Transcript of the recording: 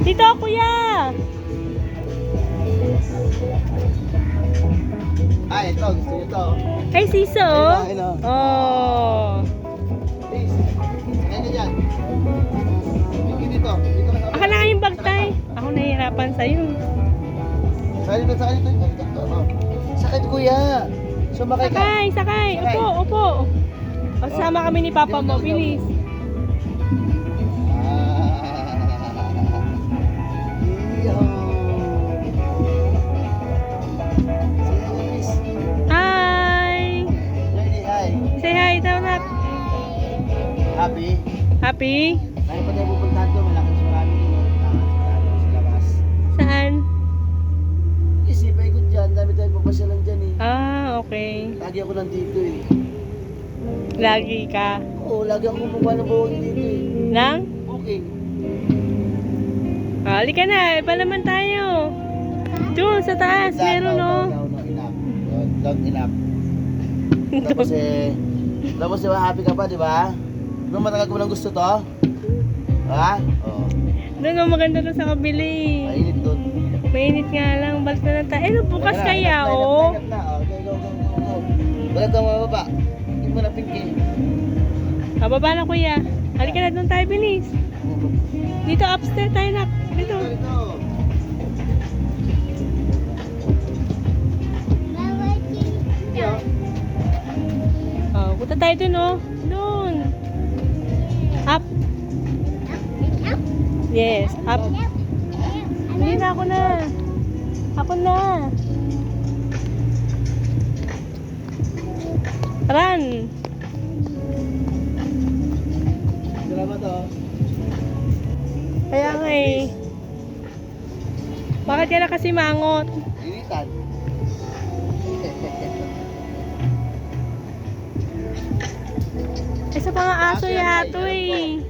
Dito, kuya! Ah, ito. Gusto nyo to. Ay, siso! Ayun na, ayun na. Oh! Please. Kaya ka dyan. Hindi dito. Dito ka sa Aka na yung bag, tay. Ako nahihirapan sa'yo. Sakay dito, sakay dito. Oh. Sakay kuya. Sumakay ka. Sakay, sakay! Sakay. Upo, upo! O, sama kami ni Papa mo, Go, go, go. bilis. Iyo. Hi! Lady, hi. Say hi daw, nak. Happy? Happy? Tayo pa tayo pupuntahan doon. Malaking marami din. Sa labas. Saan? Kasi paikot dyan. Dami tayo papasyalan dyan eh. Ah, okay. Lagi ako nandito eh. Lagi ka. Oo, lagi ako bumaba ng bawang dito eh. Nang? Okay. Halika na, iba naman tayo. Doon, sa taas, meron no. Enough. Don't enough. Tapos diba happy ka pa, di ba? Di ba matagal ko lang gusto to? Ha? Oo. Doon, no, maganda doon sa kabili. Mainit doon. Mainit nga lang, balik na lang tayo. Eh, bukas kaya, oh. Ingat na. Okay, go, go, go, go. Balik ka mababa. Hindi mo na pinky. Kababa na, kuya. Halika na doon tayo, bilis. Dito, upstairs tayo, nak. Dito. Ito. Oh, punta tayo doon, oh. Doon. Up. Yes, up. Hindi na, ako na. Ako na. Run. Salamat oh. Kaya nga eh. Bakit ka na kasi mangot? Initan. Isa pa nga aso yato eh.